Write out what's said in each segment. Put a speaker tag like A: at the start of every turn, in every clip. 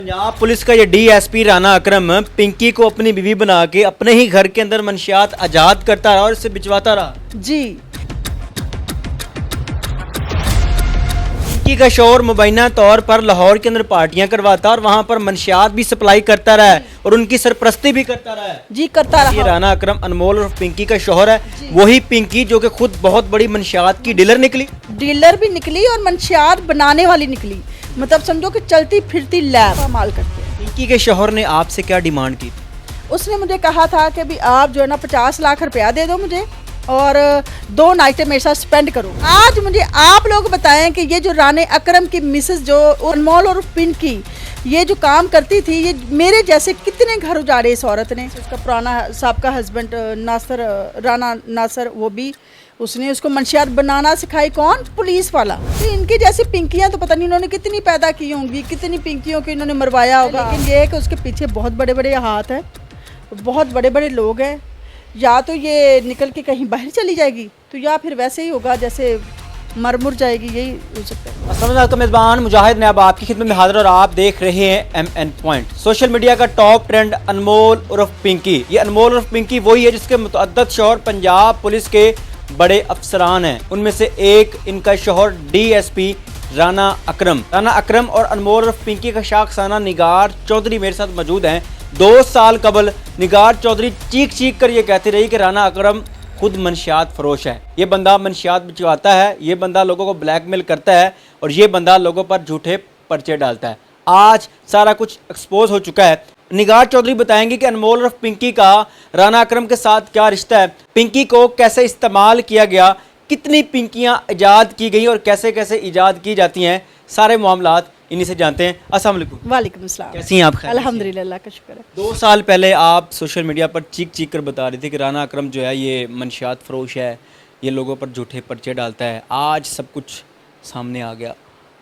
A: Punjab police का ये DSP Rana अकरम पिंकी को अपनी बीवी बना के अपने ही घर के अंदर मंशियात आजाद करता रहा और इसे बिचवाता रहा।
B: जी।
A: पिंकी का शौहर मुबैना तौर पर लाहौर के अंदर पार्टियां करवाता और वहां पर मंशियात भी सप्लाई करता रहा है और उनकी सरपरस्ती भी करता रहा है।
B: जी, करता रहा।
A: ये राना अकरम अनमोल और पिंकी का शौहर है, वही पिंकी जो कि खुद बहुत बड़ी मंशियात की डीलर निकली।
B: डीलर भी निकली और मंशियात बनाने वाली निकली, मतलब समझो कि चलती फिरती लैब माल करते हैं।
A: पिंकी के शौहर ने आपसे क्या डिमांड की थी?
B: उसने मुझे कहा था कि भी आप जो है ना 50 लाख रुपया दे दो मुझे और 2 नाइटें मेरे साथ स्पेंड करो। आज मुझे आप लोग बताएं कि ये जो राने अकरम की मिसेस जो अनमोल और पिंकी ये जो काम करती थी, ये मेरे जैसे कितने घर उजाड़े इस औरत ने। उसका पुराना साहब हस्बैंड नासर, राना नासर, वो भी उसने उसको मंशियात बनाना सिखाई। कौन? पुलिस वाला। तो इनकी जैसी पिंकियां तो पता नहीं इन्होंने कितनी पैदा की होंगी, कितनी पिंकियों को इन्होंने मरवाया होगा। लेकिन ये है कि उसके पीछे बहुत बड़े बड़े हाथ हैं, बहुत बड़े बड़े लोग हैं। या तो ये निकल के कहीं बाहर चली जाएगी, तो या फिर वैसे ही होगा जैसे मर मुर जाएगी, यही हो सकता है।
A: अस्सलाम वालेकुम, मेज़बान मुजाहिद ने अब आपकी खिदमत में हाजिर और आप देख रहे हैं MN पॉइंट। सोशल मीडिया का टॉप ट्रेंड अनमोल उर्फ पिंकी। ये अनमोल उर्फ पिंकी वही है जिसके मुतअद्दिद शौहर पंजाब पुलिस के बड़े अफसरान हैं। उनमें से एक इनका शौहर DSP राना अकरम। राना अकरम और अनमोल उर्फ पिंकी का शाखसाना निगार चौधरी मेरे साथ मौजूद हैं। 2 साल कबल निगार चौधरी चीख चीख कर ये कहती रही कि राना अकरम खुद मंशियात फरोश है, ये बंदा मंशियात बिचवाता है, ये बंदा लोगों को ब्लैकमेल करता है और ये बंदा लोगों पर झूठे पर्चे डालता है। आज सारा कुछ एक्सपोज हो चुका है। निगार चौधरी बताएंगे कि अनमोल उर्फ पिंकी का राना अकरम के साथ क्या रिश्ता है, पिंकी को कैसे इस्तेमाल किया गया, कितनी पिंकियां ईजाद की गई और कैसे कैसे ईजाद की जाती हैं, सारे मामलात इन्हीं से जानते हैं। अस्सलाम वालेकुम।
B: वालेकुम अस्सलाम।
A: कैसी हैं आप?
B: अल्हम्दुलिल्लाह, अल्लाह का शुक्र है।
A: 2 साल पहले आप सोशल मीडिया पर चीख चीख कर बता रहे थे कि राना अकरम जो है ये मंशियात फरोश है, ये लोगों पर झूठे पर्चे डालता है। आज सब कुछ सामने आ गया।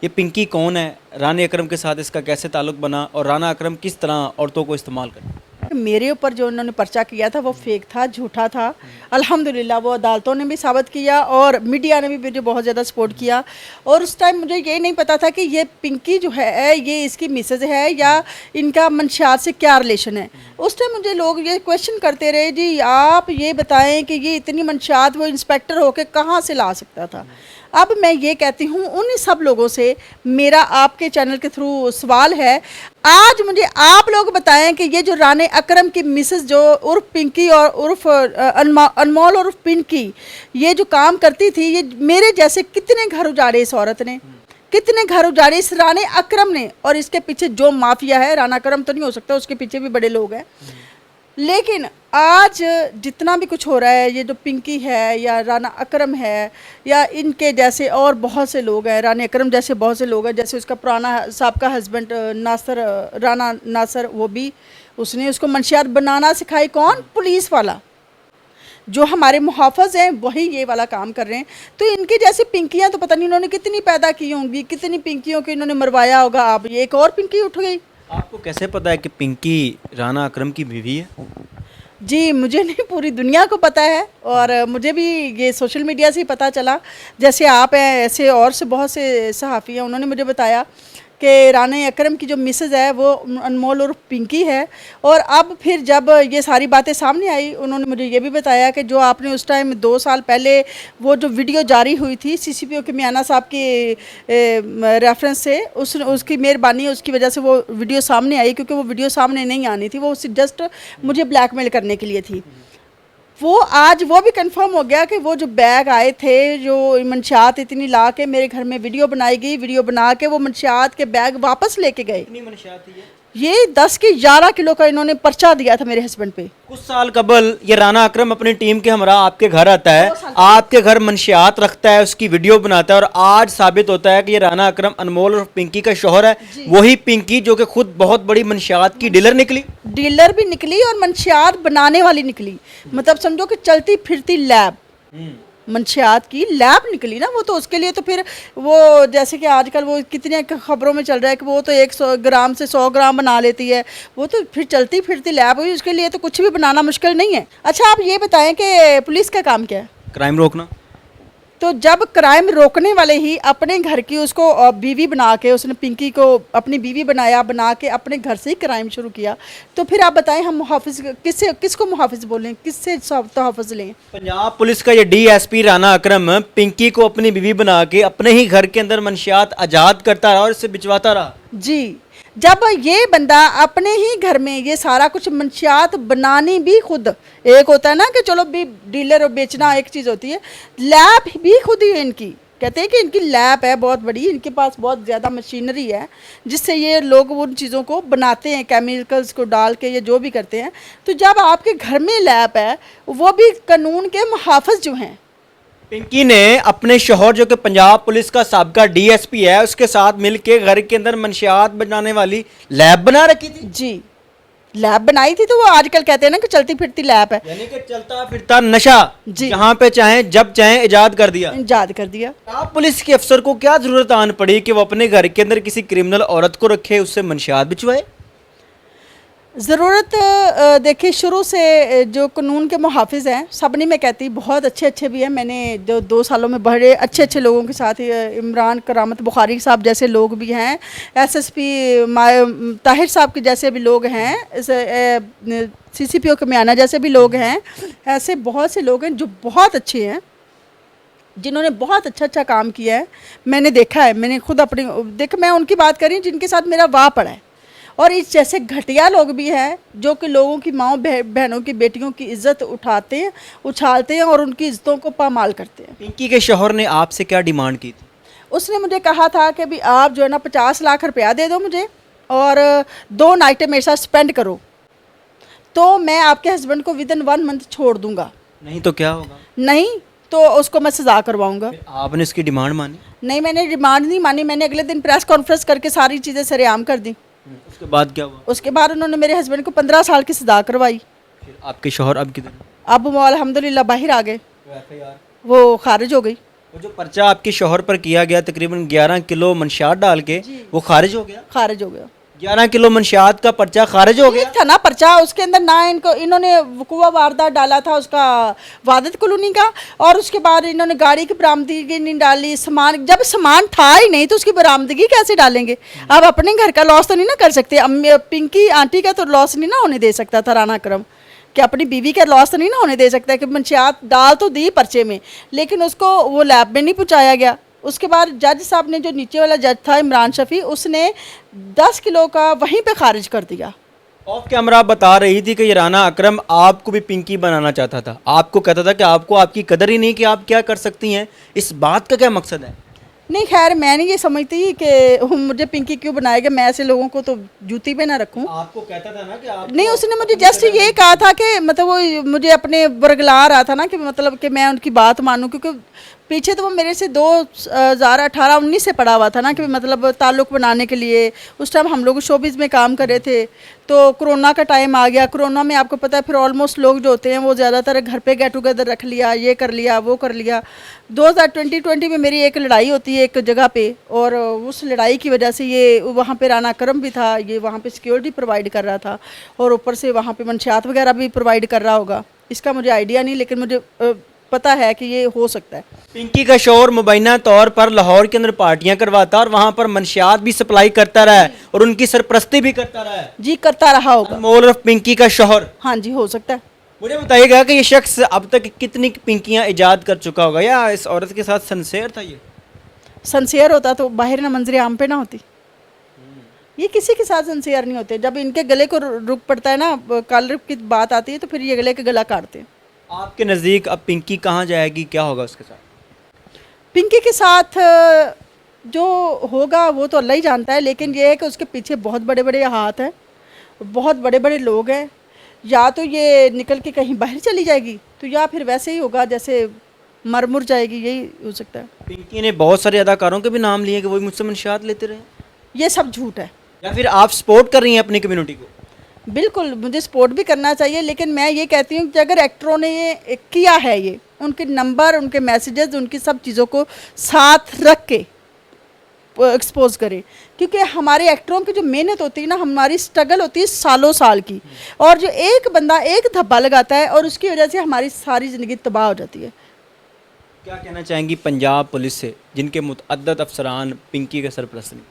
A: ये पिंकी कौन है, राना अकरम के साथ इसका कैसे ताल्लुक बना और राना अकरम किस तरह औरतों को इस्तेमाल करता है?
B: मेरे ऊपर जो उन्होंने पर्चा किया था वो फेक था, झूठा था। अल्हम्दुलिल्लाह वो अदालतों ने भी साबित किया और मीडिया ने भी मुझे बहुत ज़्यादा सपोर्ट किया। और उस टाइम मुझे ये नहीं पता था कि ये पिंकी जो है ये इसकी मिसेज है या इनका मंशियात से क्या रिलेशन है। उस टाइम मुझे लोग ये क्वेश्चन करते रहे, जी आप ये बताएं कि ये इतनी मंशियात वो इंस्पेक्टर होकर कहाँ से ला सकता था। अब मैं ये कहती हूँ उन्हीं सब लोगों से मेरा आपके चैनल के थ्रू सवाल है, आज मुझे आप लोग बताएं कि ये जो राने अकरम की मिसेस जो उर्फ पिंकी और उर्फ अनमोल उर्फ पिंकी ये जो काम करती थी, ये मेरे जैसे कितने घर उजाड़े इस औरत ने, कितने घर उजाड़े इस राने अकरम ने। और इसके पीछे जो माफिया है, राना अकरम तो नहीं हो सकता, उसके पीछे भी बड़े लोग हैं। लेकिन आज जितना भी कुछ हो रहा है, ये जो पिंकी है या राना अकरम है या इनके जैसे और बहुत से लोग हैं, राना अकरम जैसे बहुत से लोग हैं, जैसे उसका पुराना साहब हस्बैंड नासर, राना नासर, वो भी उसने उसको मंशियात बनाना सिखाई। कौन? पुलिस वाला। जो हमारे मुहाफ़िज़ हैं वही ये वाला काम कर रहे हैं। तो इनकी जैसी पिंकियां तो पता नहीं इन्होंने कितनी पैदा की होंगी, कितनी पिंकियों को इन्होंने मरवाया होगा। अब ये एक और पिंकी उठ गई।
A: आपको कैसे पता है कि पिंकी राना अकरम की बीवी है?
B: जी, मुझे नहीं, पूरी दुनिया को पता है और मुझे भी ये सोशल मीडिया से ही पता चला। जैसे आप हैं ऐसे और से बहुत से सहाफ़ी हैं, उन्होंने मुझे बताया कि राना अकरम की जो मिसेज है वो अनमोल और पिंकी है। और अब फिर जब ये सारी बातें सामने आई, उन्होंने मुझे ये भी बताया कि जो आपने उस टाइम 2 साल पहले वो जो वीडियो जारी हुई थी CCPO के मियाना साहब की रेफरेंस से, उसकी मेहरबानी, उसकी वजह से वो वीडियो सामने आई, क्योंकि वो वीडियो सामने नहीं आनी थी, वो जस्ट मुझे ब्लैकमेल करने के लिए थी। वो आज वो भी कंफर्म हो गया कि वो जो बैग आए थे, जो मंशियात इतनी ला के मेरे घर में वीडियो बनाई गई, वीडियो बना के वो मंशियात के बैग वापस लेके गए।
A: कितनी मंशियात थी
B: ये 10 की 11 किलो का इन्होंने पर्चा दिया था मेरे हस्बैंड पे।
A: कुछ साल कबल ये राना अकरम अपनी टीम के हमरा आपके घर आता है, आपके घर मंशियात रखता है, उसकी वीडियो बनाता है और आज साबित होता है कि ये राना अकरम अनमोल और पिंकी का शौहर है, वही पिंकी जो कि खुद बहुत बड़ी मंशियात की डीलर निकली।
B: डीलर भी निकली और मंशियात बनाने वाली निकली, मतलब समझो कि चलती फिरती लैब, मंशियात की लैब निकली ना वो। तो उसके लिए तो फिर वो जैसे कि आजकल वो कितने खबरों में चल रहा है कि वो तो 100 ग्राम से 100 ग्राम बना लेती है, वो तो फिर चलती फिरती लैब हुई। उसके लिए तो कुछ भी बनाना मुश्किल नहीं है। अच्छा, आप ये बताएं कि पुलिस का काम क्या है?
A: क्राइम रोकना।
B: तो जब क्राइम रोकने वाले ही अपने घर की उसको बीवी बना के, उसने पिंकी को अपनी बीवी बना के अपने घर से ही क्राइम शुरू किया, तो फिर आप बताएं हम मुहाफिज किसको मुहाफिज बोलें, किससे तहफ़्फ़ुज़ लें?
A: पंजाब पुलिस का ये डीएसपी राना अकरम पिंकी को अपनी बीवी बना के अपने ही घर के अंदर मंशियात आज़ाद करता रहा और इससे बिचवाता रहा।
B: जी, जब ये बंदा अपने ही घर में ये सारा कुछ मंशियात बनानी भी खुद, एक होता है ना कि चलो भी डीलर और बेचना एक चीज़ होती है, लैब भी खुद ही इनकी, कहते हैं कि इनकी लैब है बहुत बड़ी, इनके पास बहुत ज़्यादा मशीनरी है जिससे ये लोग उन चीज़ों को बनाते हैं, केमिकल्स को डाल के ये जो भी करते हैं। तो जब आपके घर में लैब है, वो भी कानून के मुहाफ़िज़ जो हैं।
A: पिंकी ने अपने शौहर जो कि पंजाब पुलिस का साबका डीएसपी है उसके साथ मिलके घर के अंदर मंशियात बनाने वाली लैब बना रखी थी।
B: जी, लैब बनाई थी, तो वो आजकल कहते हैं ना कि चलती फिरती लैब है।
A: यानी कि चलता फिरता नशा
B: जी।
A: जहाँ पे चाहे जब चाहे इजाद कर दिया।
B: इजाद कर दिया।
A: पंजाब पुलिस के अफसर को क्या जरूरत आन पड़ी कि वो अपने घर के अंदर किसी क्रिमिनल औरत को रखे, उससे मंशियात बिचवाए?
B: ज़रूरत देखिए, शुरू से जो कानून के मुहाफिज हैं, सब नहीं मैं कहती, बहुत अच्छे भी हैं। मैंने जो 2 सालों में बड़े अच्छे लोगों के साथ इमरान करामत बुखारी साहब जैसे लोग भी हैं, एसएसपी ताहिर साहब के जैसे भी लोग हैं, सीसीपीओ कमियाना जैसे भी लोग हैं, ऐसे बहुत से लोग हैं जो बहुत अच्छे हैं, जिन्होंने बहुत अच्छा काम किया है। मैंने देखा है, मैंने खुद मैं उनकी बात कर रही हूँ जिनके साथ मेरा वाह पड़ा है। और इस जैसे घटिया लोग भी हैं जो कि लोगों की माओ बहनों की बेटियों की इज्जत उछालते हैं और उनकी इज्जतों को पामाल करते हैं।
A: पिंकी के शौहर ने आपसे क्या डिमांड की थी?
B: उसने मुझे कहा था कि भी आप जो है ना 50 लाख रुपया दे दो मुझे और 2 नाइटें मेरे साथ स्पेंड करो, तो मैं आपके हस्बैंड को विदिन 1 मंथ छोड़ दूंगा।
A: नहीं तो क्या होगा?
B: नहीं तो उसको मैं सजा करवाऊंगा।
A: आपने इसकी डिमांड मानी?
B: नहीं, मैंने डिमांड नहीं मानी। मैंने अगले दिन प्रेस कॉन्फ्रेंस करके सारी चीज़ें सरेआम कर दी।
A: उसके बाद क्या हुआ?
B: उसके बाद उन्होंने मेरे हस्बैंड को 15 साल की सजा करवाई।
A: फिर आपके शौहर अब किधर?
B: अब वो अल्हम्दुलिल्लाह बाहर आ गए, वो खारिज हो गई।
A: वो जो पर्चा आपके शौहर पर किया गया तकरीबन 11 किलो मंशियात डाल के, वो खारिज हो गया?
B: खारिज हो गया।
A: 11 किलो मंशियात का पर्चा खारिज हो गया?
B: ठीक था ना पर्चा, उसके अंदर ना इन्होंने वकूआ वारदात डाला था उसका वादत कॉलोनी का, और उसके बाद इन्होंने गाड़ी की बरामदगी नहीं डाली। जब सामान था ही नहीं तो उसकी बरामदगी कैसे डालेंगे? अब अपने घर का लॉस तो नहीं ना कर सकते। पिंकी आंटी का तो लॉस नहीं ना होने दे सकता था राना अकरम, कि अपनी बीवी का लॉस तो नहीं ना होने दे सकता कि मंशियात डाल तो दी पर्चे में, लेकिन उसको वो लैब में नहीं पहुँचाया गया। उसके बाद जज साहब ने, जो नीचे वाला जज था इमरान शफी, उसने 10 किलो का वहीं पे खारिज कर दिया।
A: ऑफ कैमरा बता रही थी कि ये राना अकरम आपको भी पिंकी बनाना चाहता था, आपको कहता था कि आपको आपकी कदर ही नहीं कि आप क्या कर सकती हैं। इस बात का क्या मकसद है?
B: नहीं, खैर मैं नहीं ये समझती कि मुझे पिंकी क्यों बनाएगा, मैं ऐसे लोगों को तो जूती पे ना रखूं।
A: आपको कहता था ना कि आप
B: नहीं, उसने मुझे जस्ट ये कहा था कि मतलब वो मुझे अपने बरगला रहा था ना कि मतलब कि मैं उनकी बात मानूं, क्योंकि पीछे तो वो मेरे से 2018-19 से पड़ा हुआ था ना कि मतलब ताल्लुक़ बनाने के लिए। उस टाइम हम लोग शोबिज़ में काम कर रहे थे, तो कोरोना का टाइम आ गया। कोरोना में आपको पता है फिर ऑलमोस्ट लोग जो होते हैं वो ज़्यादातर घर पे गेट टुगेदर रख लिया, ये कर लिया वो कर लिया। 2020 में मेरी एक लड़ाई होती है एक जगह पे, और उस लड़ाई की वजह से ये वहाँ पे राना अकरम भी था, ये वहाँ पे सिक्योरिटी प्रोवाइड कर रहा था, और ऊपर से वहाँ पे मंशियात वगैरह भी प्रोवाइड कर रहा होगा। इसका मुझे आइडिया नहीं, लेकिन मुझे पता है कि ये हो सकता है।
A: पिंकी का शौहर मुबैना तौर पर लाहौर के अंदर पार्टियां करवाता और वहां पर मंशियात भी सप्लाई करता रहा है और उनकी सरपरस्ती भी करता रहा है।
B: जी, करता रहा होगा।
A: अनमोल उर्फ पिंकी का शौहर?
B: हाँ जी, हो सकता है।
A: मुझे बताइएगा कि ये शख्स अब तक कितनी पिंकियां इजाद कर चुका होगा, या इस औरत के साथ सनसेयर था? ये
B: सनसेयर होता तो बाहर ना मंजरे आम पे ना होती। ये किसी के साथ सनसेयर नहीं होते। जब इनके गले को रुक पड़ता है ना, कॉलर की बात आती है, तो फिर ये गले के गला काटते हैं।
A: आपके नज़दीक अब पिंकी कहाँ जाएगी, क्या होगा उसके साथ?
B: पिंकी के साथ जो होगा वो तो अल्लाह ही जानता है, लेकिन ये है कि उसके पीछे बहुत बड़े बड़े हाथ हैं, बहुत बड़े बड़े लोग हैं। या तो ये निकल के कहीं बाहर चली जाएगी, तो या फिर वैसे ही होगा जैसे मर जाएगी, यही हो सकता है।
A: पिंकी ने बहुत सारे अदाकारों के भी नाम लिए कि वो मुझसे मंशियात लेते रहे।
B: ये सब झूठ है।
A: या फिर आप सपोर्ट कर रही हैं अपनी कम्युनिटी को?
B: बिल्कुल, मुझे सपोर्ट भी करना चाहिए, लेकिन मैं ये कहती हूँ कि अगर एक्टरों ने ये किया है, ये उनके नंबर, उनके मैसेजेस, उनकी सब चीज़ों को साथ रख के एक्सपोज करें, क्योंकि हमारे एक्टरों की जो मेहनत होती है ना, हमारी स्ट्रगल होती है सालों साल की, और जो एक बंदा एक धब्बा लगाता है और उसकी वजह से हमारी सारी ज़िंदगी तबाह हो जाती है।
A: क्या कहना चाहेंगी पंजाब पुलिस से, जिनके मुतअद्दद अफसरान पिंकी के सरपरस्त हैं?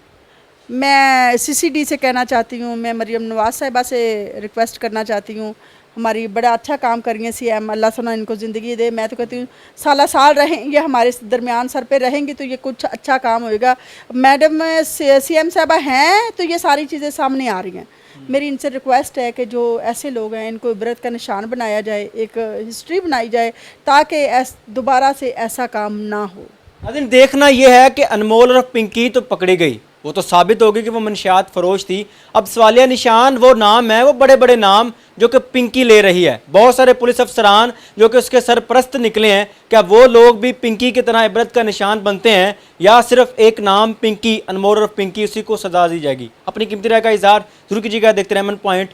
B: मैं सीसीडी से कहना चाहती हूँ, मैं मरियम नवाज साहिबा से रिक्वेस्ट करना चाहती हूँ, हमारी बड़ा अच्छा काम कर रही हैं सीएम, अल्लाह सुना इनको ज़िंदगी दे। मैं तो कहती हूँ साला साल रहेंगे हमारे दरमियान, सर पे रहेंगी तो ये कुछ अच्छा काम होएगा। मैडम सीएम साहबा हैं तो ये सारी चीज़ें सामने आ रही हैं। मेरी इनसे रिक्वेस्ट है कि जो ऐसे लोग हैं इनको इबरत का निशान बनाया जाए, एक हिस्ट्री बनाई जाए, ताकि दोबारा से ऐसा काम ना हो।
A: नाज़रीन, देखना यह है कि अनमोल और पिंकी तो पकड़ी गई, वो तो साबित हो गई कि वो मंशियात फरोश थी। अब सवालिया निशान वो नाम है, वो बड़े बड़े नाम जो कि पिंकी ले रही है। बहुत सारे पुलिस अफसरान जो कि उसके सरपरस्त निकले हैं, क्या वो लोग भी पिंकी की तरह इबरत का निशान बनते हैं, या सिर्फ एक नाम पिंकी, अनमोल और पिंकी, उसी को सजा दी जाएगी? अपनी कीमती राय का इजहार जरूर कीजिएगा। देखते रहें एमएन पॉइंट।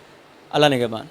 A: अल्लाह निगहबान।